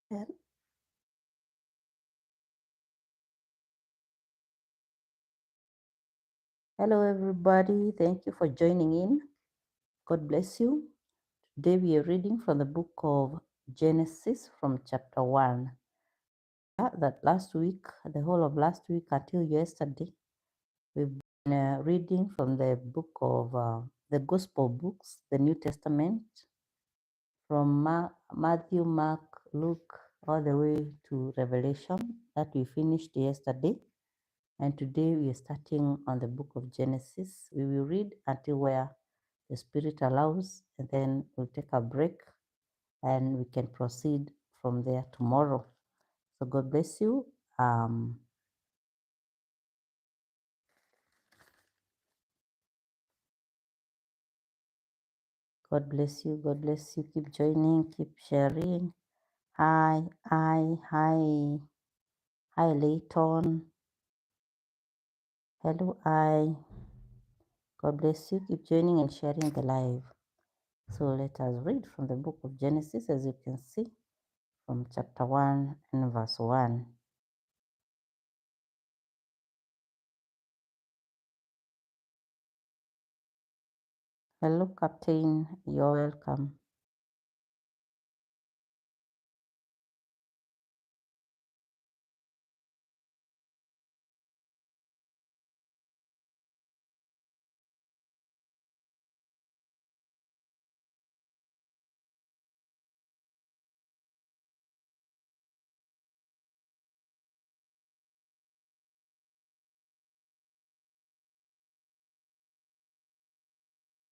Hel- Hello, everybody. Thank you for joining in. God bless you. Today we are reading from the book of Genesis from chapter 1. That last week, the whole of last week until yesterday, we've been reading from the book of the Gospel books, the New Testament, from Matthew, Mark, Luke, all the way to Revelation that we finished yesterday. And today we are starting on the book of Genesis. We will read until where the Spirit allows, and then we'll take a break and we can proceed from there tomorrow. So God bless you. God bless you. God bless you. Keep joining, keep sharing. Hi, Layton. Hello, God bless you. Keep joining and sharing the live. So let us read from the book of Genesis, as you can see, from chapter 1 and verse 1. Hello, Captain. You're welcome.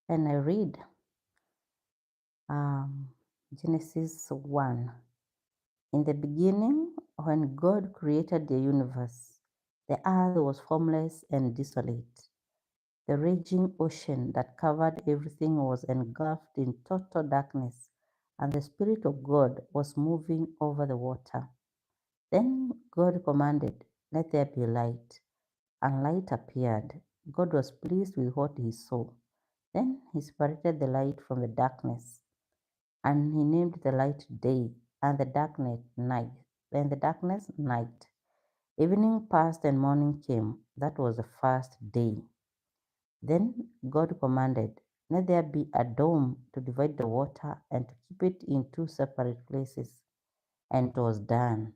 And I read um, Genesis 1. In the beginning, when God created the universe, the earth was formless and desolate. The raging ocean that covered everything was engulfed in total darkness, and the Spirit of God was moving over the water. Then God commanded, "Let there be light," and light appeared. God was pleased with what he saw. Then he separated the light from the darkness, and he named the light day, and the darkness night. Then the darkness night. Evening passed and morning came. That was the first day. Then God commanded, "Let there be a dome to divide the water and to keep it in two separate places." And it was done.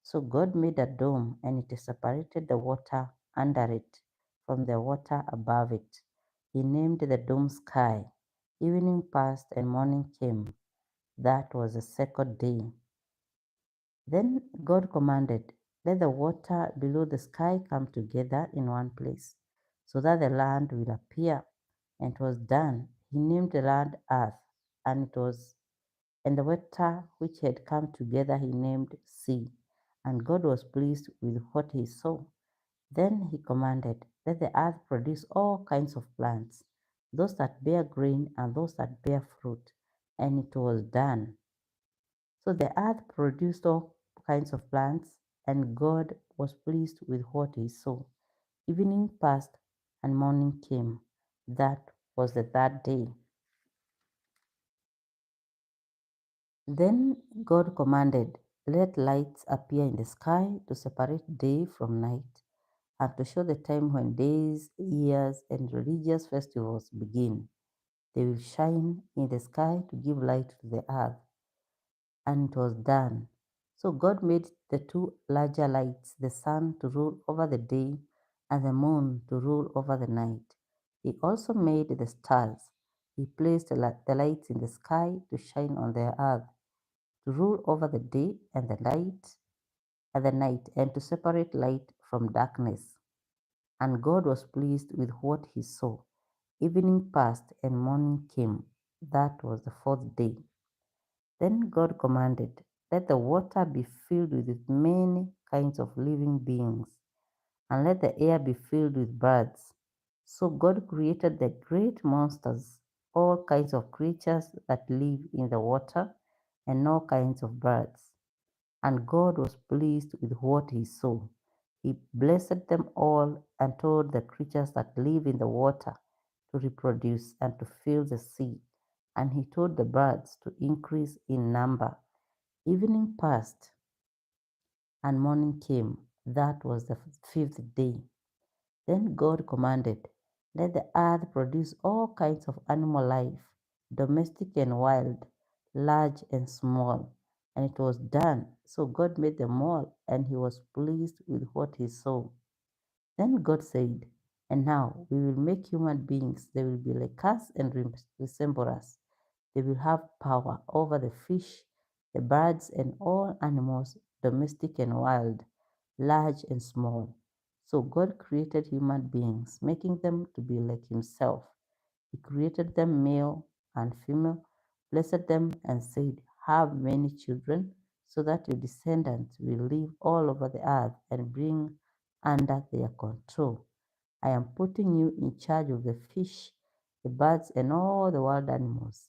So God made a dome, and it separated the water under it from the water above it. He named the dome sky. Evening passed and morning came. That was the second day. Then God commanded, "Let the water below the sky come together in one place, so that the land will appear." And it was done. He named the land earth, and it was and the water which had come together he named sea. And God was pleased with what he saw. Then he commanded, "Let the earth produce all kinds of plants, those that bear grain and those that bear fruit." And it was done. So the earth produced all kinds of plants, and God was pleased with what he saw. Evening passed and morning came. That was the third day. Then God commanded, "Let lights appear in the sky to separate day from night, and to show the time when days, years, and religious festivals begin. They will shine in the sky to give light to the earth." And it was done. So God made the two larger lights, the sun to rule over the day, and the moon to rule over the night. He also made the stars. He placed the lights in the sky to shine on the earth, to rule over the day and the night, and to separate light from darkness. And God was pleased with what he saw. Evening passed and morning came. That was the fourth day. Then God commanded, "Let the water be filled with many kinds of living beings, and let the air be filled with birds." So God created the great monsters, all kinds of creatures that live in the water, and all kinds of birds. And God was pleased with what he saw. He blessed them all and told the creatures that live in the water to reproduce and to fill the sea. And he told the birds to increase in number. Evening passed, and morning came. That was the fifth day. Then God commanded, "Let the earth produce all kinds of animal life, domestic and wild, large and small." And it was done. So God made them all, and he was pleased with what he saw. Then God said, "And now we will make human beings. They will be like us and resemble us. They will have power over the fish, the birds, and all animals, domestic and wild, large and small." So God created human beings, making them to be like himself. He created them male and female, blessed them, and said, "Have many children, so that your descendants will live all over the earth and bring under their control. I am putting you in charge of the fish, the birds, and all the wild animals.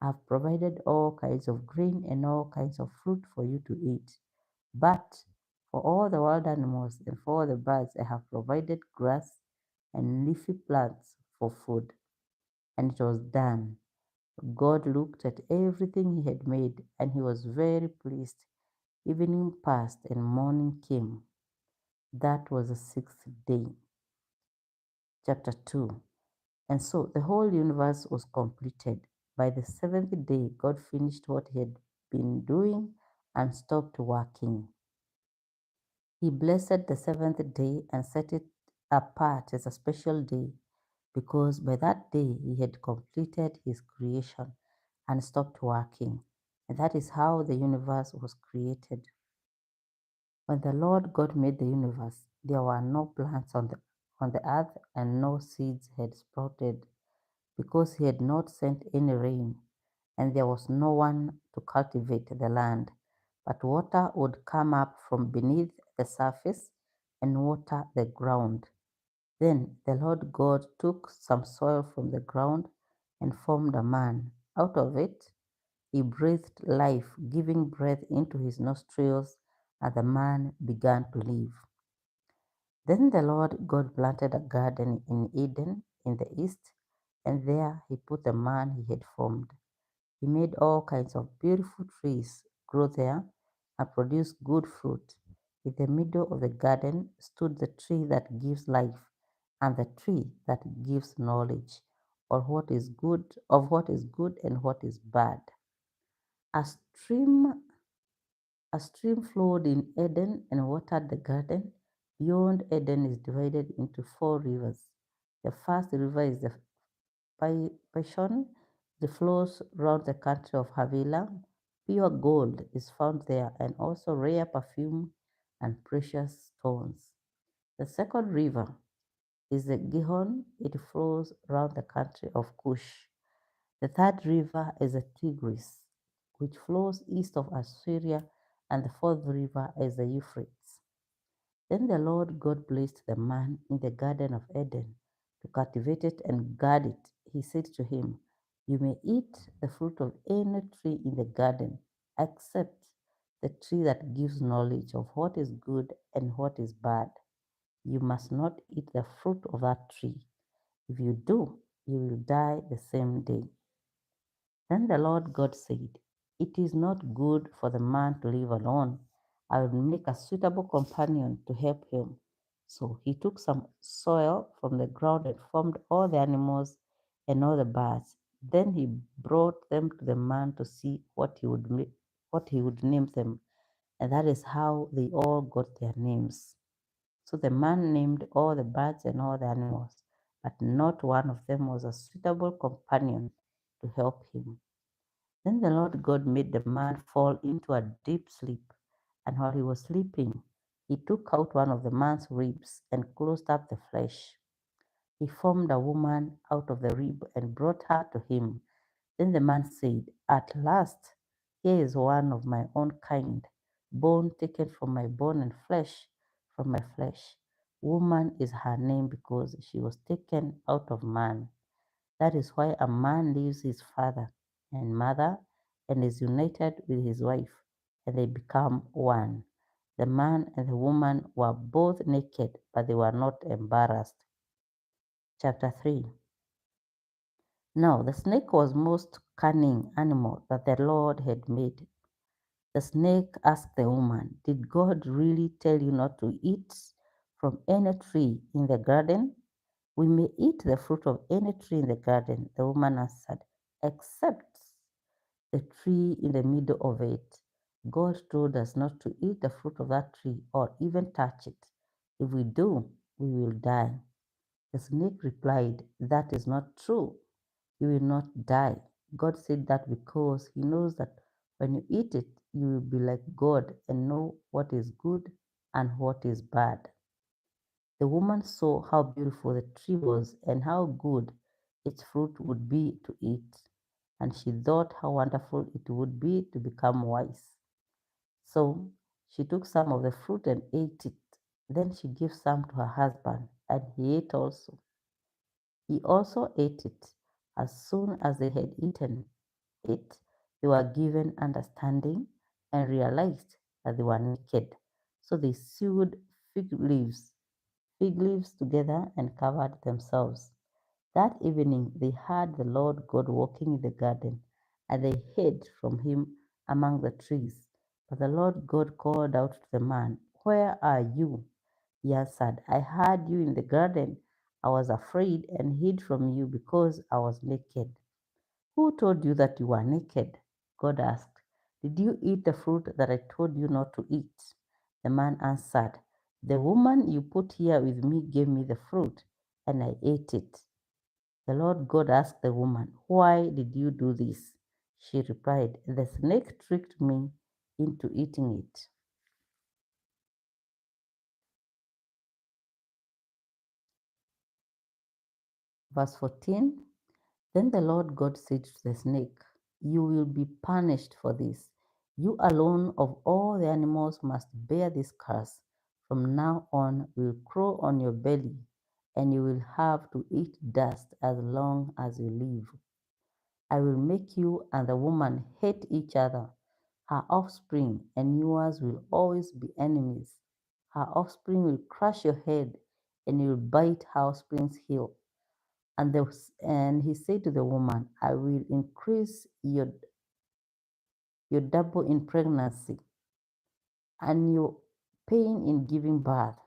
I have provided all kinds of grain and all kinds of fruit for you to eat. But for all the wild animals and for all the birds, I have provided grass and leafy plants for food." And it was done. God looked at everything he had made, and he was very pleased. Evening passed and morning came. That was the sixth day. Chapter 2. And so the whole universe was completed. By the seventh day, God finished what he had been doing and stopped working. He blessed the seventh day and set it apart as a special day, because by that day he had completed his creation and stopped working. And that is how the universe was created. When the Lord God made the universe, there were no plants on the earth, and no seeds had sprouted, because he had not sent any rain, and there was no one to cultivate the land. But water would come up from beneath the surface and water the ground. Then the Lord God took some soil from the ground and formed a man. Out of it he breathed life, giving breath into his nostrils, and the man began to live. Then the Lord God planted a garden in Eden in the east, and there he put the man he had formed. He made all kinds of beautiful trees grow there and produce good fruit. In the middle of the garden stood the tree that gives life, and the tree that gives knowledge of what is good and what is bad. A stream a stream flowed in Eden and watered the garden. Beyond Eden is divided into four rivers. The first river is the Pishon. It flows round the country of Havilah. Pure gold is found there, and also rare perfume and precious stones. The second river is the Gihon. It flows round the country of Cush. The third river is the Tigris, which flows east of Assyria, and the fourth river is the Euphrates. Then the Lord God blessed the man in the Garden of Eden to cultivate it and guard it. He said to him, "You may eat the fruit of any tree in the garden, except the tree that gives knowledge of what is good and what is bad. You must not eat the fruit of that tree. If you do, you will die the same day." Then the Lord God said, "It is not good for the man to live alone. I will make a suitable companion to help him." So he took some soil from the ground and formed all the animals and all the birds. Then he brought them to the man to see what he would name them. And that is how they all got their names. So the man named all the birds and all the animals, but not one of them was a suitable companion to help him. Then the Lord God made the man fall into a deep sleep, and while he was sleeping, he took out one of the man's ribs and closed up the flesh. He formed a woman out of the rib and brought her to him. Then the man said, "At last, here is one of my own kind, bone taken from my bone and flesh from my flesh. Woman is her name, because she was taken out of man. That is why a man leaves his father and mother and is united with his wife, and they become one." The man and the woman were both naked, but they were not embarrassed. Chapter 3. Now the snake was most cunning animal that the Lord had made. The snake asked the woman, "Did God really tell you not to eat from any tree in the garden?" "We may eat the fruit of any tree in the garden," the woman answered, "except the tree in the middle of it. God told us not to eat the fruit of that tree or even touch it. If we do, we will die." The snake replied, "That is not true. You will not die. God said that because He knows that when you eat it, you will be like God and know what is good and what is bad." The woman saw how beautiful the tree was and how good its fruit would be to eat, and she thought how wonderful it would be to become wise. So she took some of the fruit and ate it. Then she gave some to her husband, and he ate also. He also ate it. As soon as they had eaten it, they were given understanding and realized that they were naked. So they sewed fig leaves together and covered themselves. That evening they heard the Lord God walking in the garden, and they hid from him among the trees. But the Lord God called out to the man, "Where are you?" He answered, "I heard you in the garden. I was afraid and hid from you because I was naked." "Who told you that you were naked?" God asked. "Did you eat the fruit that I told you not to eat?" The man answered, "The woman you put here with me gave me the fruit, and I ate it." The Lord God asked the woman, "Why did you do this?" She replied, "The snake tricked me into eating it." Verse 14. Then the Lord God said to the snake, "You will be punished for this. You alone of all the animals must bear this curse. From now on, you will crawl on your belly, and you will have to eat dust as long as you live. I will make you and the woman hate each other. Her offspring and yours will always be enemies. Her offspring will crush your head, and you will bite her offspring's heel." And he said to the woman, "I will increase your double in pregnancy and your pain in giving birth.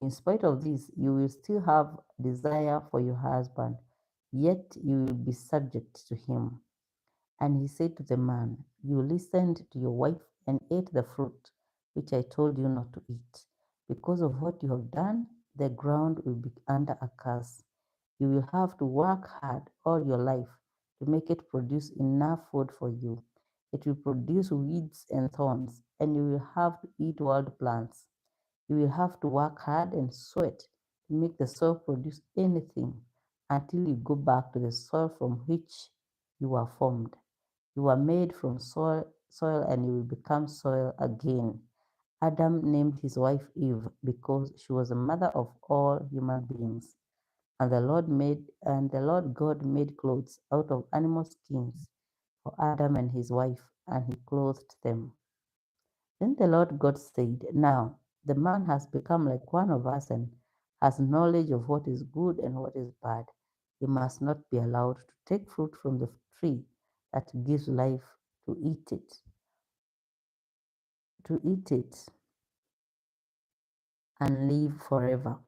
In spite of this, you will still have desire for your husband, yet you will be subject to him." And he said to the man, "You listened to your wife and ate the fruit which I told you not to eat. Because of what you have done, the ground will be under a curse. You will have to work hard all your life to make it produce enough food for you. It will produce weeds and thorns, and you will have to eat wild plants. You will have to work hard and sweat to make the soil produce anything until you go back to the soil from which you were formed. You were made from soil and you will become soil again." Adam named his wife Eve because she was the mother of all human beings. And the Lord God made clothes out of animal skins for Adam and his wife, and he clothed them. Then the Lord God said, "Now the man has become like one of us and has knowledge of what is good and what is bad. He must not be allowed to take fruit from the tree that gives life to eat it, to eat it and live forever."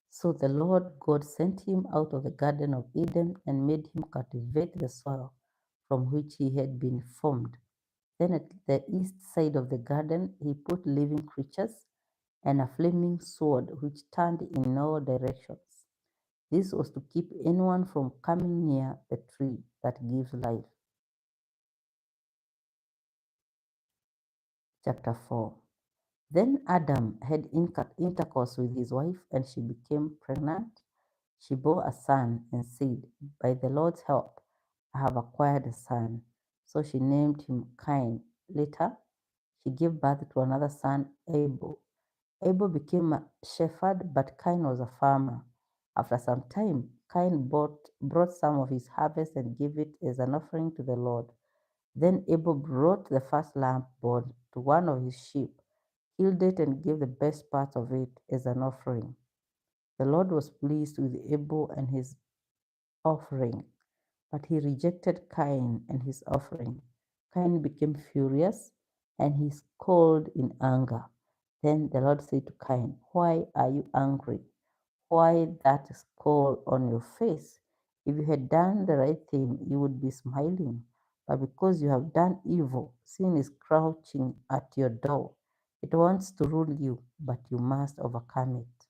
So the Lord God sent him out of the Garden of Eden and made him cultivate the soil from which he had been formed. Then at the east side of the garden, he put living creatures and a flaming sword which turned in all directions. This was to keep anyone from coming near the tree that gives life. Chapter 4. Then Adam had intercourse with his wife, and she became pregnant. She bore a son and said, "By the Lord's help, I have acquired a son." So she named him Cain. Later, she gave birth to another son, Abel. Abel became a shepherd, but Cain was a farmer. After some time, Cain brought some of his harvest and gave it as an offering to the Lord. Then Abel brought the first lamb born to one of his sheep, killed it, and gave the best part of it as an offering. The Lord was pleased with Abel and his offering, but he rejected Cain and his offering. Cain became furious and he scolded in anger. Then the Lord said to Cain, "Why are you angry? Why that scowl on your face? If you had done the right thing, you would be smiling. But because you have done evil, sin is crouching at your door. It wants to rule you, but you must overcome it."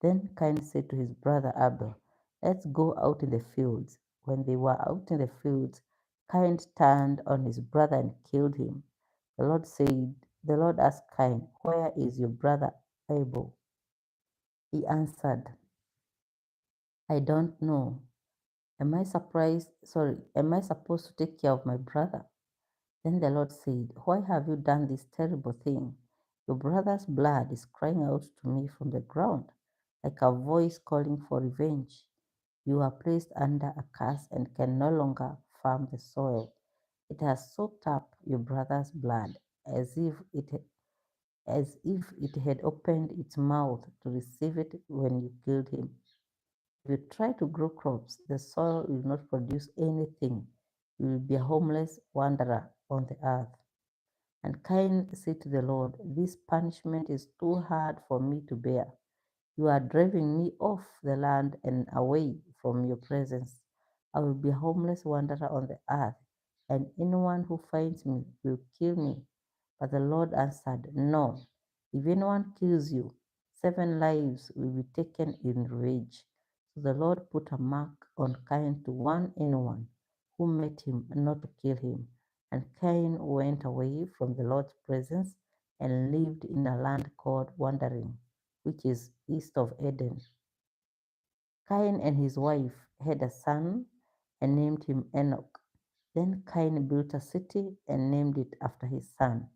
Then Cain said to his brother Abel, "Let's go out in the fields." When they were out in the fields, Cain turned on his brother and killed him. The Lord asked Cain, "Where is your brother Abel?" He answered, "I don't know. Am I supposed to take care of my brother?" Then the Lord said, "Why have you done this terrible thing? Your brother's blood is crying out to me from the ground, like a voice calling for revenge. You are placed under a curse and can no longer farm the soil. It has soaked up your brother's blood as if it had opened its mouth to receive it when you killed him. If you try to grow crops, the soil will not produce anything. You will be a homeless wanderer on the earth." And Cain said to the Lord, "This punishment is too hard for me to bear. You are driving me off the land and away from your presence. I will be a homeless wanderer on the earth, and anyone who finds me will kill me." But the Lord answered, "No, if anyone kills you, 7 lives will be taken in revenge." So the Lord put a mark on Cain to warn anyone who met him not to kill him. And Cain went away from the Lord's presence and lived in a land called Wandering, which is east of Eden. Cain and his wife had a son and named him Enoch. Then Cain built a city and named it after his son.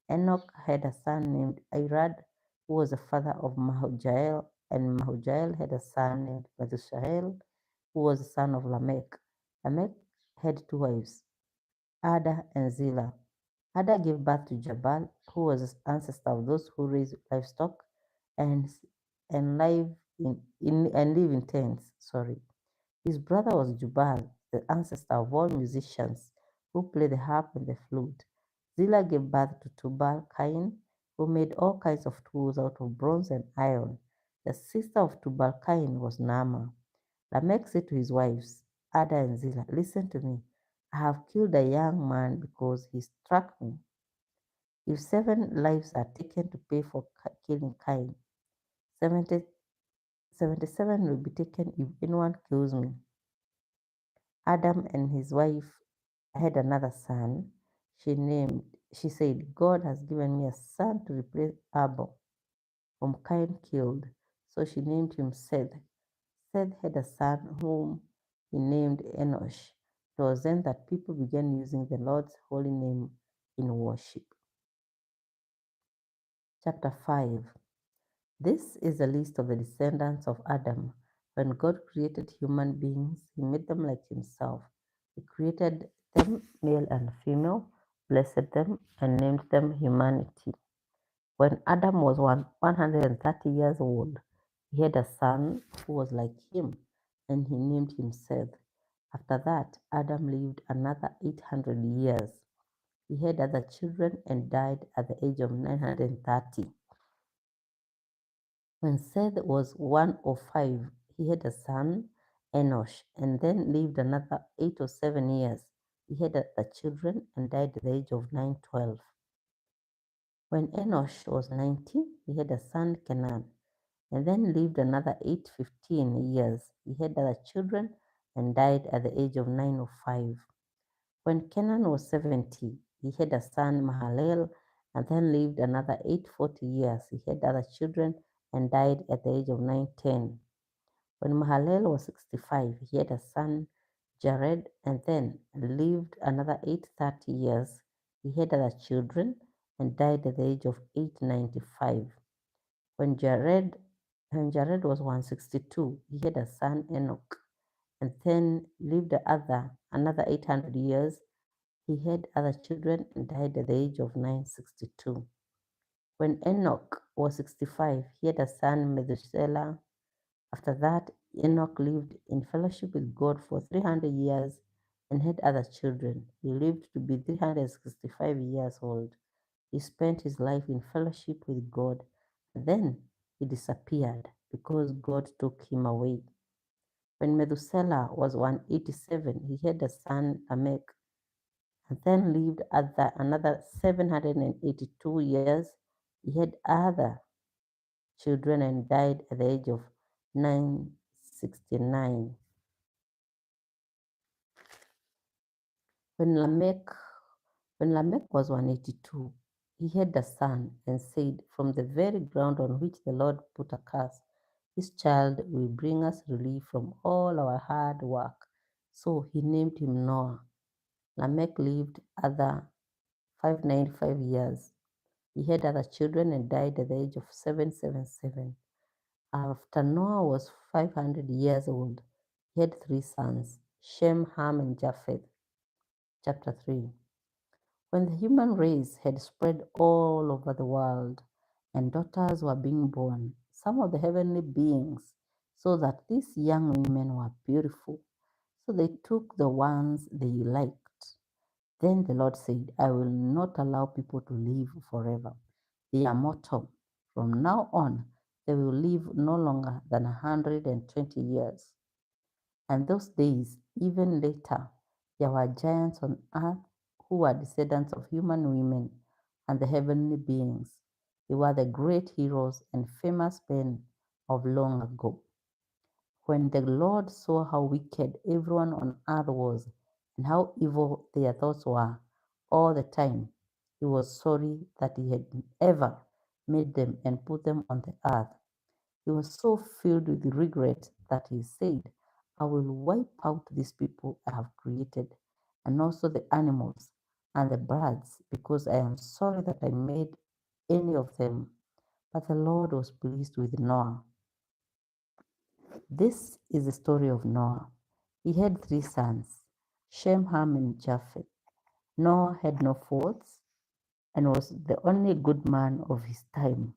Enoch had a son named Irad, who was the father of Mahujael, and Mahujael had a son named Methuselah, who was the son of Lamech. Lamech had 2 wives, Ada and Zillah. Ada gave birth to Jabal, who was the ancestor of those who raise livestock and and live live in tents. Sorry. His brother was Jubal, the ancestor of all musicians who play the harp and the flute. Zillah gave birth to Tubal Cain, who made all kinds of tools out of bronze and iron. The sister of Tubal Cain was Naamah. Lamech said to his wives, Ada and Zillah, "Listen to me. I have killed a young man because he struck me. If 7 lives are taken to pay for killing Cain, 70, 77 will be taken if anyone kills me." Adam and his wife had another son. She said, "God has given me a son to replace Abel, whom Cain killed." So she named him Seth. Seth had a son whom he named Enosh. It was then that people began using the Lord's holy name in worship. Chapter 5. This is a list of the descendants of Adam. When God created human beings, he made them like himself. He created them male and female, blessed them, and named them humanity. When Adam was 130 years old, he had a son who was like him, and he named him Seth. After that, Adam lived another 800 years. He had other children and died at the age of 930. When Seth was 105, he had a son, Enosh, and then lived another 8 or 7 years. He had other children and died at the age of 912. When Enosh was 90, he had a son, Kenan, and then lived another 815 years. He had other children and died at the age of 905. When Kenan was 70, he had a son, Mahalalel, and then lived another 840 years. He had other children and died at the age of 910. When Mahalalel was 65, he had a son, Jared, and then lived another 830 years. He had other children and died at the age of 895. When Jared was 162, he had a son, Enoch, and then lived another 800 years. He had other children and died at the age of 962. When Enoch was 65, he had a son, Methuselah. After that, Enoch lived in fellowship with God for 300 years and had other children. He lived to be 365 years old. He spent his life in fellowship with God. Then he disappeared because God took him away. When Methuselah was 187, he had a son, Lamech, and then lived another 782 years. He had other children and died at the age of 969. When Lamech, when Lamech was 182, he had a son and said, "From the very ground on which the Lord put a curse, this child will bring us relief from all our hard work." So he named him Noah. Lamech lived other 595 years. He had other children and died at the age of 777. After Noah was 500 years old, he had three sons, Shem, Ham, and Japheth. Chapter 3. When the human race had spread all over the world and daughters were being born, some of the heavenly beings saw that these young women were beautiful, so they took the ones they liked. Then the Lord said, "I will not allow people to live forever. They are mortal. From now on, they will live no longer than 120 years." And those days, even later, there were giants on earth who were descendants of human women and the heavenly beings. They were the great heroes and famous men of long ago. When the Lord saw how wicked everyone on earth was and how evil their thoughts were all the time, he was sorry that he had ever made them and put them on the earth. He was so filled with regret that he said, "I will wipe out these people I have created, and also the animals and the birds, because I am sorry that I made any of them." But the Lord was pleased with Noah. This is the story of Noah. He had three sons, Shem, Ham, and Japheth. Noah had no faults and was the only good man of his time.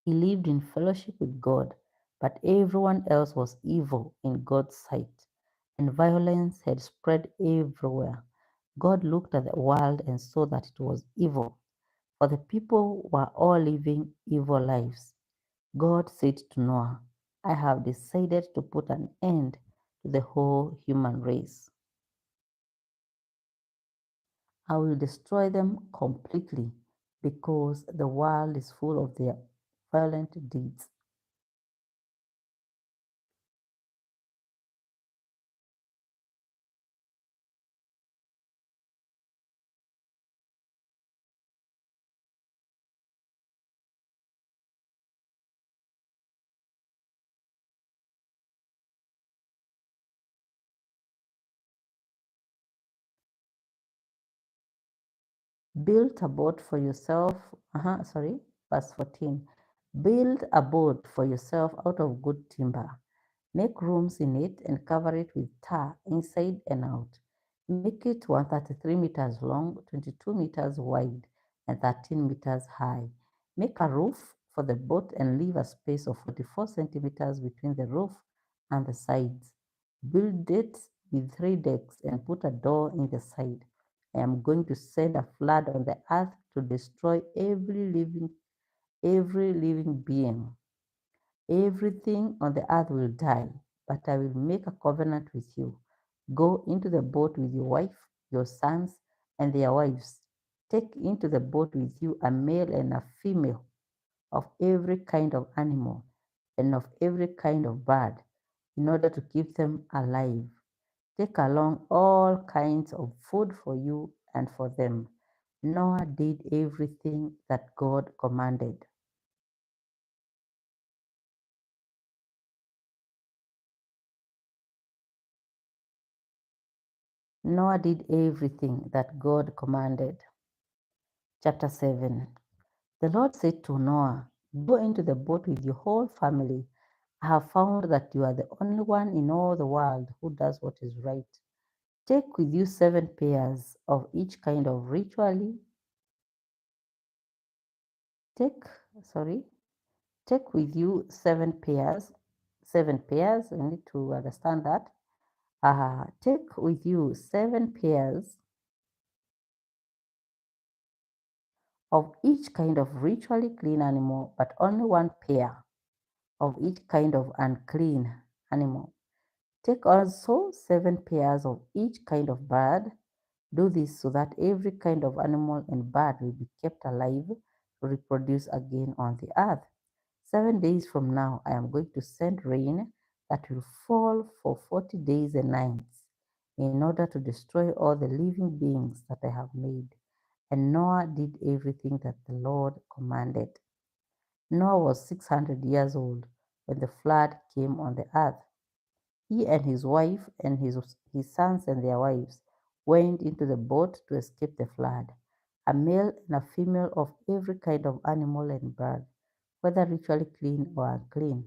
He lived in fellowship with God, but everyone else was evil in God's sight, and violence had spread everywhere. God looked at the world and saw that it was evil, for the people were all living evil lives. God said to Noah, "I have decided to put an end to the whole human race. I will destroy them completely because the world is full of their violent deeds." Build a boat for yourself. Verse 14. Build a boat for yourself out of good timber. Make rooms in it and cover it with tar inside and out. Make it 133 meters long, 22 meters wide, and 13 meters high. Make a roof for the boat and leave a space of 44 centimeters between the roof and the sides. Build it with 3 decks and put a door in the side. I am going to send a flood on the earth to destroy every living being. Everything on the earth will die, but I will make a covenant with you. Go into the boat with your wife, your sons, and their wives. Take into the boat with you a male and a female of every kind of animal and of every kind of bird, in order to keep them alive. Take along all kinds of food for you and for them. Noah did everything that God commanded. Noah did everything that God commanded. Chapter 7. The Lord said to Noah, "Go into the boat with your whole family. I have found that you are the only one in all the world who does what is right. Take with you 7 pairs of each kind of ritually. Take, sorry, take with you 7 pairs. 7 pairs, I need to understand that. Take with you 7 pairs of each kind of ritually clean animal, but only 1 pair of each kind of unclean animal. Take also 7 pairs of each kind of bird. Do this so that every kind of animal and bird will be kept alive to reproduce again on the earth. 7 days from now, I am going to send rain that will fall for 40 days and nights in order to destroy all the living beings that I have made. And Noah did everything that the Lord commanded. Noah was 600 years old when the flood came on the earth. He and his wife and his sons and their wives went into the boat to escape the flood. A male and a female of every kind of animal and bird, whether ritually clean or unclean,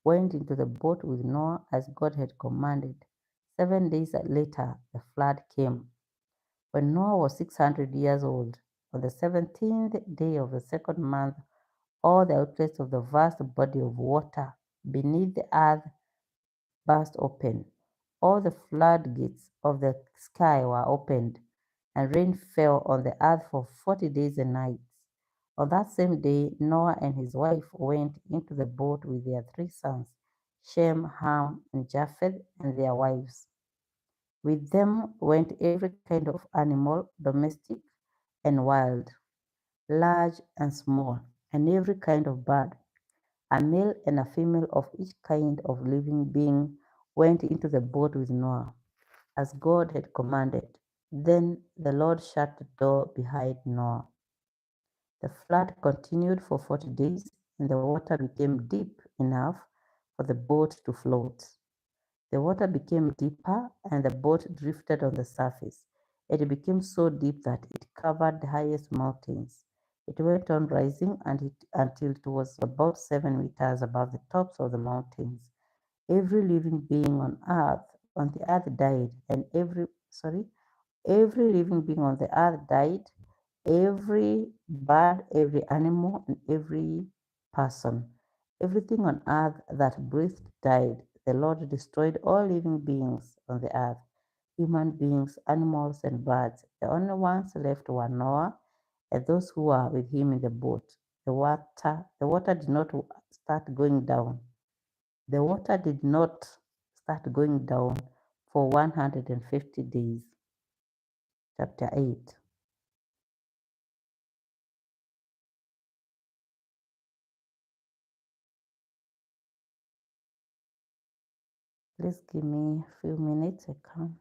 went into the boat with Noah as God had commanded. 7 days later, the flood came. When Noah was 600 years old, on the 17th day of the second month, all the outlets of the vast body of water beneath the earth burst open. All the floodgates of the sky were opened, and rain fell on the earth for 40 days and nights. On that same day, Noah and his wife went into the boat with their 3 sons, Shem, Ham, and Japheth, and their wives. With them went every kind of animal, domestic and wild, large and small, and every kind of bird. A male and a female of each kind of living being went into the boat with Noah, as God had commanded. Then the Lord shut the door behind Noah. The flood continued for 40 days, and the water became deep enough for the boat to float. The water became deeper, and the boat drifted on the surface. It became so deep that it covered the highest mountains. It went on rising until it was about 7 meters above the tops of the mountains. Every living being on the earth died, and every living being on the earth died, every bird, every animal, and every person. Everything on earth that breathed died. The Lord destroyed all living beings on the earth, human beings, animals, and birds. The only ones left were Noah and those who were with him in the boat. The water did not start going down. The water did not start going down for 150 days. Chapter 8. Please give me a few minutes. I come.